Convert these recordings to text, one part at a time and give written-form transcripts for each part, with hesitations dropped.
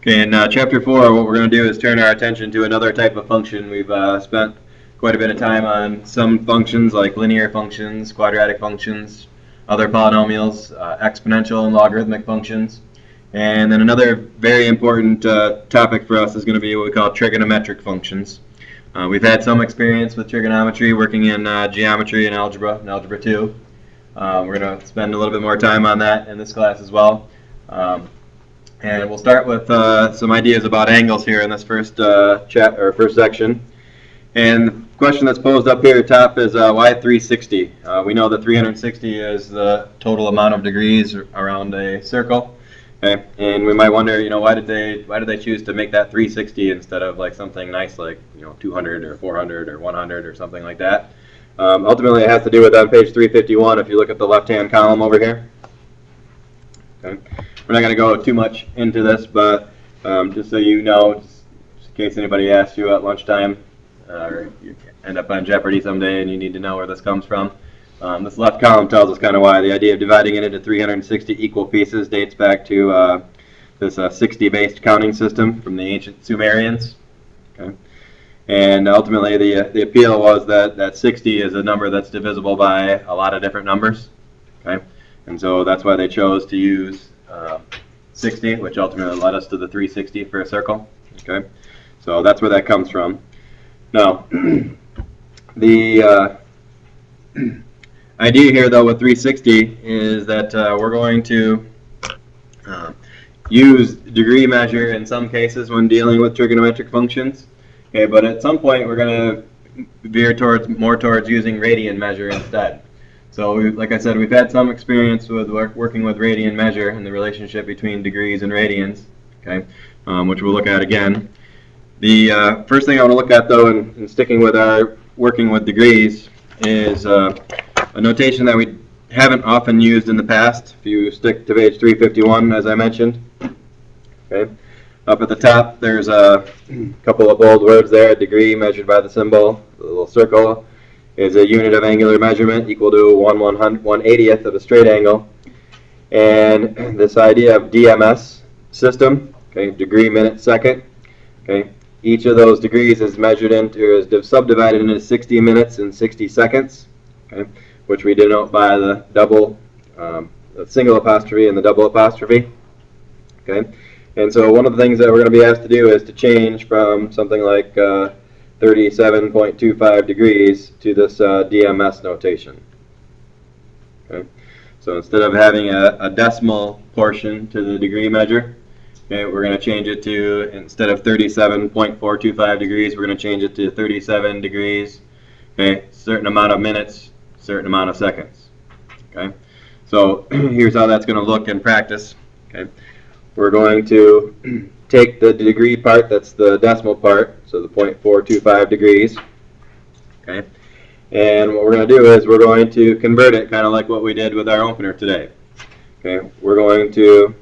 Okay, in Chapter 4, what we're going to do is turn our attention to another type of function. We've spent quite a bit of time on some functions like linear functions, quadratic functions, other polynomials, exponential and logarithmic functions. And then another very important topic for us is going to be what we call trigonometric functions. We've had some experience with trigonometry working in geometry and Algebra 2. We're going to spend a little bit more time on that in this class as well. And we'll start with some ideas about angles here in this first first section. And the question that's posed up here at top is why 360? We know that 360 is the total amount of degrees around a circle. Okay, and we might wonder, why did they choose to make that 360 instead of like something nice like 200 or 400 or 100 or something like that? Ultimately, it has to do with on page 351. If you look at the left-hand column over here. Okay. We're not going to go too much into this, but just so you know, just in case anybody asks you at lunchtime, or you end up on Jeopardy someday and you need to know where this comes from, this left column tells us kind of why. The idea of dividing it into 360 equal pieces dates back to this 60-based counting system from the ancient Sumerians. Okay. And ultimately, the appeal was that 60 is a number that's divisible by a lot of different numbers. Okay. And so that's why they chose to use 60, which ultimately led us to the 360 for a circle. Okay, so that's where that comes from. Now, the idea here, though, with 360 is that we're going to use degree measure in some cases when dealing with trigonometric functions. Okay, but at some point we're going to veer more towards using radian measure instead. So, like I said, we've had some experience with working with radian measure and the relationship between degrees and radians, okay, which we'll look at again. The first thing I want to look at, though, in sticking with our working with degrees, is a notation that we haven't often used in the past. If you stick to page 351, as I mentioned, okay, up at the top, there's a couple of bold words there. Degree measured by the symbol, the little circle, is a unit of angular measurement equal to 1/180th of a straight angle. And this idea of DMS system, okay, degree, minute, second, okay, each of those degrees is measured into, or is subdivided into 60 minutes and 60 seconds, okay, which we denote by the double, the single apostrophe and the double apostrophe, okay. And so one of the things that we're going to be asked to do is to change from something like 37.25 degrees to this DMS notation. Okay. So instead of having a decimal portion to the degree measure, okay, we're going to change it to, instead of 37.425 degrees, we're going to change it to 37 degrees, okay, certain amount of minutes, certain amount of seconds. Okay. So here's how that's going to look in practice. Okay. We're going to take the degree part, that's the decimal part, so the 0.425 degrees, okay, and what we're going to do is we're going to convert it kind of like what we did with our opener today. Okay, we're going to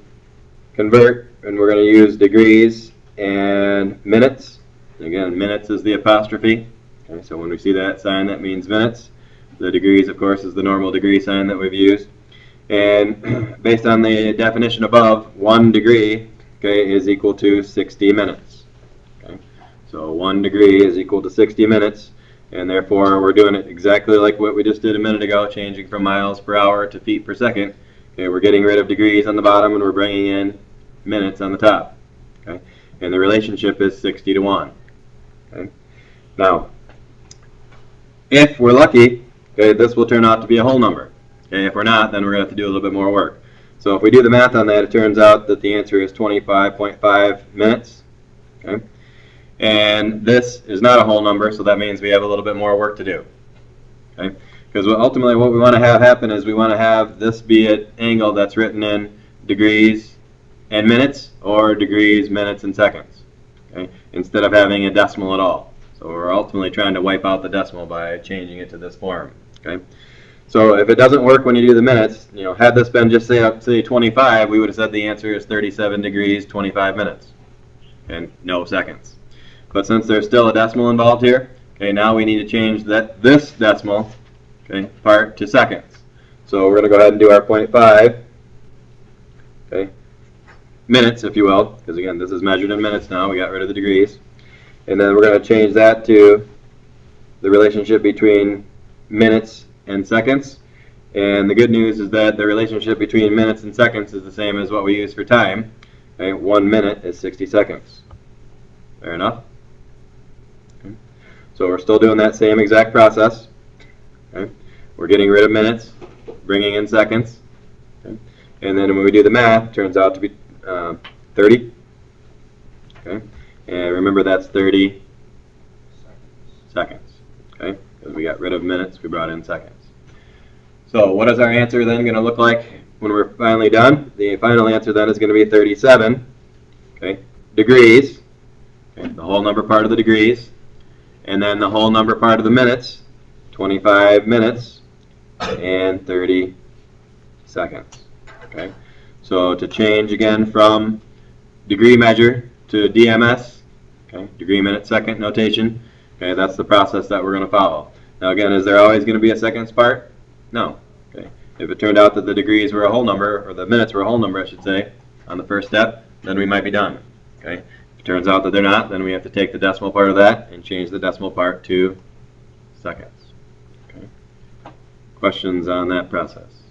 convert, and we're going to use degrees and minutes. Again, minutes is the apostrophe, okay, so when we see that sign, that means minutes. The degrees, of course, is the normal degree sign that we've used. And based on the definition above, 1 degree, okay, is equal to 60 minutes. Okay? So 1 degree is equal to 60 minutes, and therefore we're doing it exactly like what we just did a minute ago, changing from miles per hour to feet per second. Okay, we're getting rid of degrees on the bottom and we're bringing in minutes on the top. Okay? And the relationship is 60 to 1. Okay? Now, if we're lucky, okay, this will turn out to be a whole number. Okay, if we're not, then we're going to have to do a little bit more work. So if we do the math on that, it turns out that the answer is 25.5 minutes. Okay? And this is not a whole number, so that means we have a little bit more work to do. Okay? Because ultimately what we want to have happen is we want to have this be an angle that's written in degrees and minutes, or degrees, minutes, and seconds. Okay? Instead of having a decimal at all. So we're ultimately trying to wipe out the decimal by changing it to this form. Okay? So if it doesn't work when you do the minutes, had this been just say 25, we would have said the answer is 37 degrees, 25 minutes, and no seconds. But since there's still a decimal involved here, okay, now we need to change this decimal, okay, part to seconds. So we're going to go ahead and do our 0.5, okay, minutes, if you will, because again, this is measured in minutes now. We got rid of the degrees. And then we're going to change that to the relationship between minutes and seconds. And the good news is that the relationship between minutes and seconds is the same as what we use for time. Okay? 1 minute is 60 seconds. Fair enough? Okay. So we're still doing that same exact process. Okay? We're getting rid of minutes, bringing in seconds. Okay? And then when we do the math, it turns out to be 30. Okay? And remember, that's 30 seconds. Okay? Because we got rid of minutes, we brought in seconds. So what is our answer then going to look like when we're finally done? The final answer then is going to be 37 degrees, the whole number part of the degrees, and then the whole number part of the minutes, 25 minutes and 30 seconds. Okay? So to change again from degree measure to DMS, degree minute second notation, that's the process that we're going to follow. Now again, is there always going to be a seconds part? No. Okay. If it turned out that the degrees were a whole number, or the minutes were a whole number, I should say, on the first step, then we might be done. Okay. If it turns out that they're not, then we have to take the decimal part of that and change the decimal part to seconds. Okay. Questions on that process?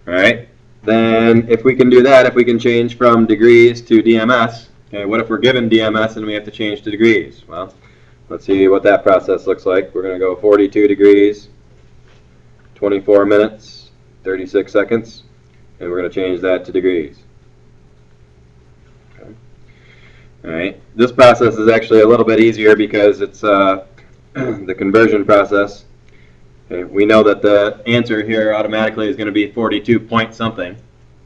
All right. Then if we can do that, if we can change from degrees to DMS, what if we're given DMS and we have to change to degrees? Well, let's see what that process looks like. We're going to go 42 degrees, 24 minutes, 36 seconds, and we're going to change that to degrees. Okay. All right. This process is actually a little bit easier because it's the conversion process. Okay. We know that the answer here automatically is going to be 42 point something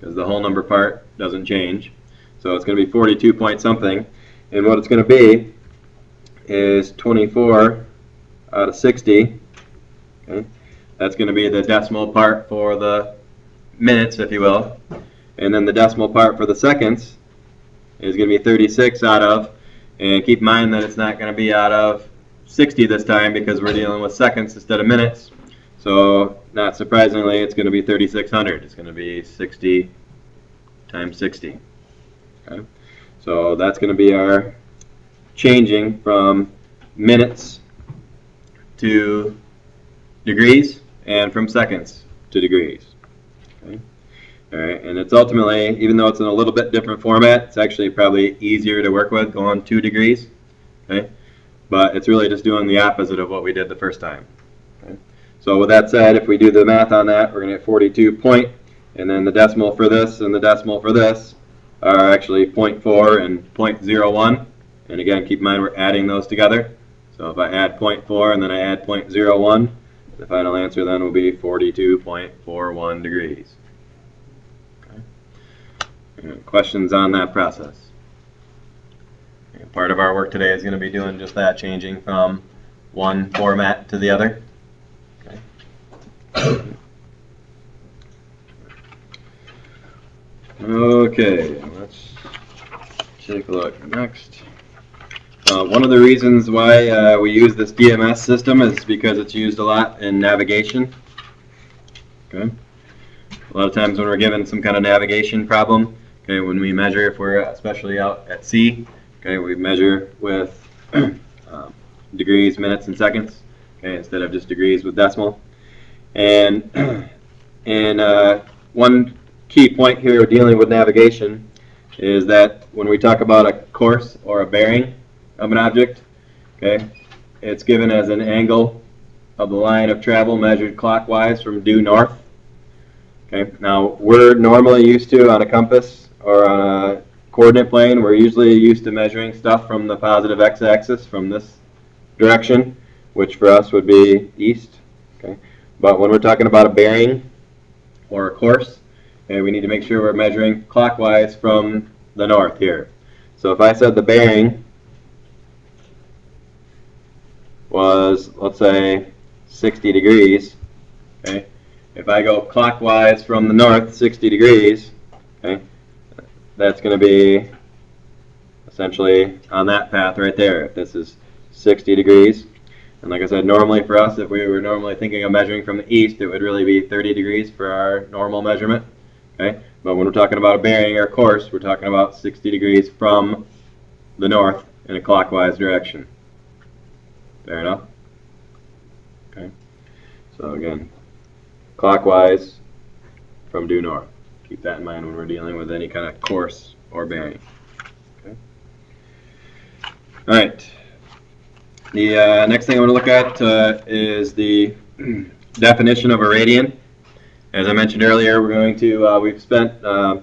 because the whole number part doesn't change. So it's going to be 42 point something, and what it's going to be is 24 out of 60. Okay. That's going to be the decimal part for the minutes, if you will. And then the decimal part for the seconds is going to be 36 out of, and keep in mind that it's not going to be out of 60 this time because we're dealing with seconds instead of minutes. So not surprisingly, it's going to be 3,600. It's going to be 60 times 60. Okay. So that's going to be our changing from minutes to degrees and from seconds to degrees. Okay. All right, and it's ultimately, even though it's in a little bit different format, it's actually probably easier to work with going 2 degrees. Okay, but it's really just doing the opposite of what we did the first time. Okay. So with that said, if we do the math on that, we're going to get 42 point, and then the decimal for this and the decimal for this are actually 0.4 and 0.01. And again, keep in mind we're adding those together. So if I add 0.4 and then I add 0.01, the final answer then will be 42.41 degrees. Okay. Questions on that process? Part of our work today is going to be doing just that, changing from one format to the other. Okay. Okay, let's take a look next. One of the reasons why we use this DMS system is because it's used a lot in navigation. Okay. A lot of times when we're given some kind of navigation problem, okay, when we measure, if we're especially out at sea, okay, we measure with degrees, minutes, and seconds, okay, instead of just degrees with decimal. And one key point here dealing with navigation is that when we talk about a course or a bearing of an object, okay, it's given as an angle of the line of travel measured clockwise from due north. Okay, now we're normally used to, on a compass or on a coordinate plane, we're usually used to measuring stuff from the positive x-axis from this direction, which for us would be east. Okay, but when we're talking about a bearing or a course, okay, we need to make sure we're measuring clockwise from the north here. So if I said the bearing was, let's say, 60 degrees, okay, if I go clockwise from the north 60 degrees, okay, that's going to be essentially on that path right there. If this is 60 degrees, And like I said, normally for us, if we were normally thinking of measuring from the east, it would really be 30 degrees for our normal measurement. Okay? But when we're talking about a bearing or course, we're talking about 60 degrees from the north in a clockwise direction. Fair enough? Okay. So again, clockwise from due north. Keep that in mind when we're dealing with any kind of course or bearing. Okay. All right. The next thing I want to look at is the definition of a radian. As I mentioned earlier, we're going to we've spent a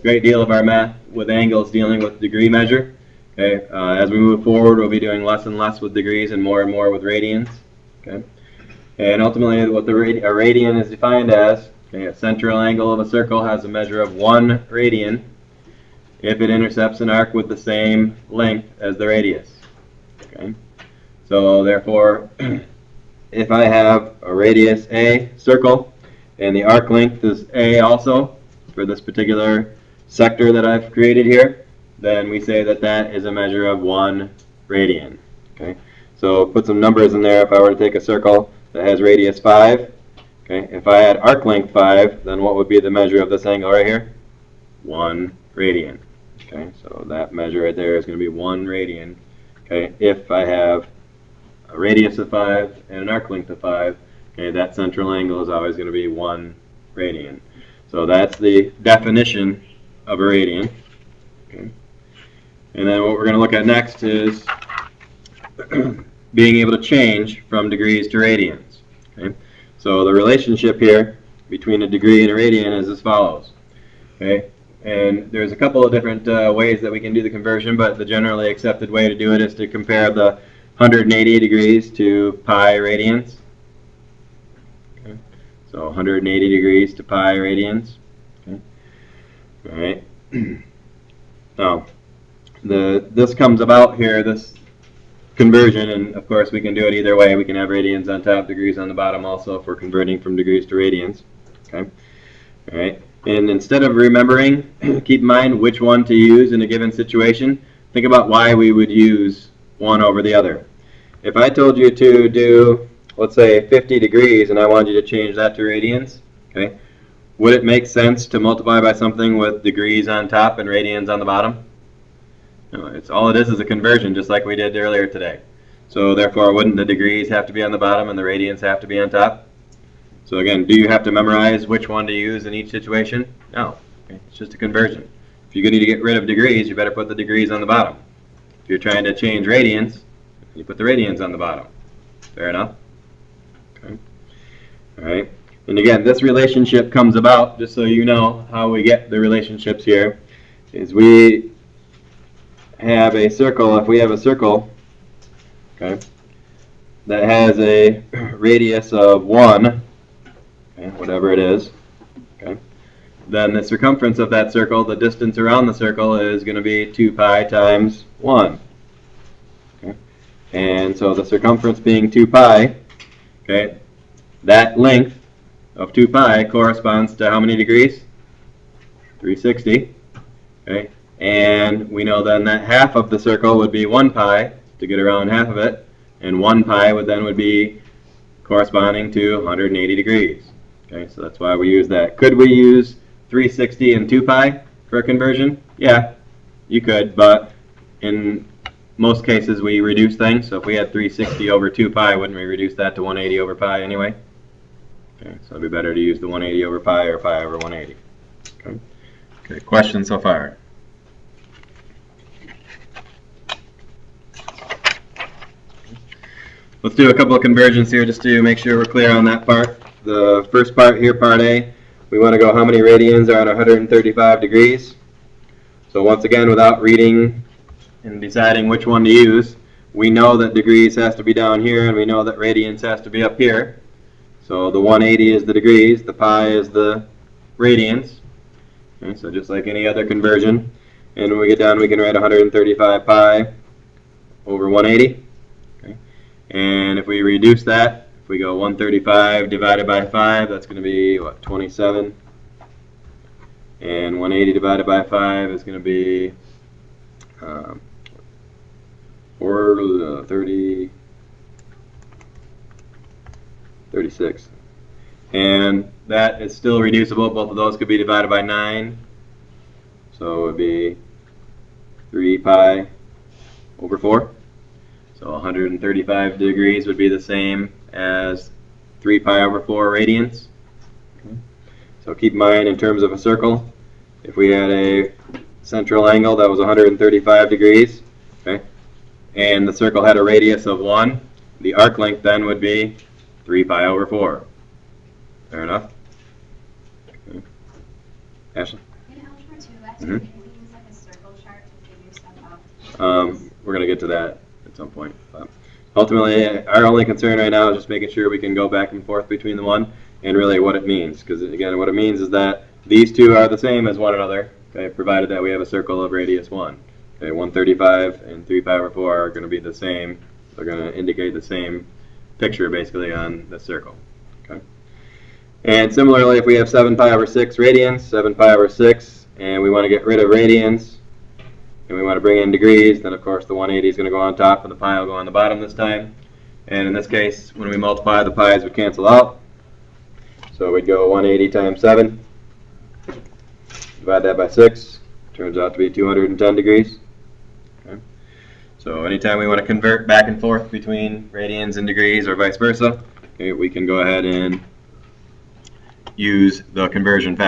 great deal of our math with angles dealing with degree measure. Okay. As we move forward, we'll be doing less and less with degrees and more with radians. Okay. And ultimately, what a radian is defined as, okay, a central angle of a circle has a measure of 1 radian if it intercepts an arc with the same length as the radius. Okay. So therefore, if I have a radius A circle and the arc length is A also for this particular sector that I've created here, then we say that that is a measure of 1 radian. Okay. So put some numbers in there. If I were to take a circle that has radius 5, okay, if I had arc length 5, then what would be the measure of this angle right here? 1 radian. Okay, so that measure right there is going to be 1 radian. Okay, if I have a radius of 5 and an arc length of 5, okay, that central angle is always going to be 1 radian. So that's the definition of a radian. Okay. And then what we're going to look at next is being able to change from degrees to radians. Okay. So the relationship here between a degree and a radian is as follows. Okay. And there's a couple of different ways that we can do the conversion, but the generally accepted way to do it is to compare the 180 degrees to pi radians. Okay. So 180 degrees to pi radians. Okay. All right. Now, this comes about here, this conversion, and of course we can do it either way. We can have radians on top, degrees on the bottom also if we're converting from degrees to radians. Okay. All right. And instead of remembering, keep in mind which one to use in a given situation. Think about why we would use one over the other. If I told you to do, let's say, 50 degrees and I wanted you to change that to radians, okay, would it make sense to multiply by something with degrees on top and radians on the bottom? No, it's all it is a conversion, just like we did earlier today. So therefore, wouldn't the degrees have to be on the bottom and the radians have to be on top? So again, do you have to memorize which one to use in each situation? No. Okay. It's just a conversion. If you need to get rid of degrees, you better put the degrees on the bottom. If you're trying to change radians, you put the radians on the bottom. Fair enough? Okay. All right. And again, this relationship comes about, just so you know how we get the relationships here, is we have a circle. If we have a circle, okay, that has a radius of 1, okay, whatever it is, okay, then the circumference of that circle, the distance around the circle, is going to be 2 pi times 1. Okay. And so the circumference being 2 pi, okay, that length of 2 pi corresponds to how many degrees? 360. Okay. And we know then that half of the circle would be 1 pi to get around half of it, and 1 pi would be corresponding to 180 degrees. Okay, so that's why we use that. Could we use 360 and 2 pi for a conversion? Yeah, you could, but in most cases we reduce things. So if we had 360 over 2 pi, wouldn't we reduce that to 180 over pi anyway? Okay, so it'd be better to use the 180 over pi or pi over 180. Okay, okay, questions so far? Let's do a couple of conversions here just to make sure we're clear on that part. The first part here, part A, we want to go how many radians are at 135 degrees. So once again, without reading and deciding which one to use, we know that degrees has to be down here and we know that radians has to be up here. So the 180 is the degrees, the pi is the radians. Okay, so just like any other conversion. And when we get down, we can write 135 pi over 180. And if we reduce that, if we go 135 divided by 5, that's going to be, what, 27? And 180 divided by 5 is going to be 30, 36. And that is still reducible. Both of those could be divided by 9. So it would be 3 pi over 4. So 135 degrees would be the same as 3 pi over 4 radians. Okay. So keep in mind, in terms of a circle, if we had a central angle that was 135 degrees, okay, and the circle had a radius of 1, the arc length then would be 3 pi over 4. Fair enough? Okay. Ashley? In Algebra 2 last year, can we use like a circle chart to figure stuff out? We're going to get to that at some point. But ultimately, our only concern right now is just making sure we can go back and forth between the one and really what it means. Because again, what it means is that these two are the same as one another, okay, provided that we have a circle of radius 1. Okay, 135 and 3 pi over 4 are going to be the same. They're going to indicate the same picture basically on the circle. Okay. And similarly, if we have 7 pi over 6 radians, 7 pi over 6, and we want to get rid of radians, and we want to bring in degrees, then of course the 180 is going to go on top and the pi will go on the bottom this time. And in this case, when we multiply, the pi's would cancel out. So we'd go 180 times 7, divide that by 6, turns out to be 210 degrees. Okay. So anytime we want to convert back and forth between radians and degrees or vice versa, okay, we can go ahead and use the conversion factor.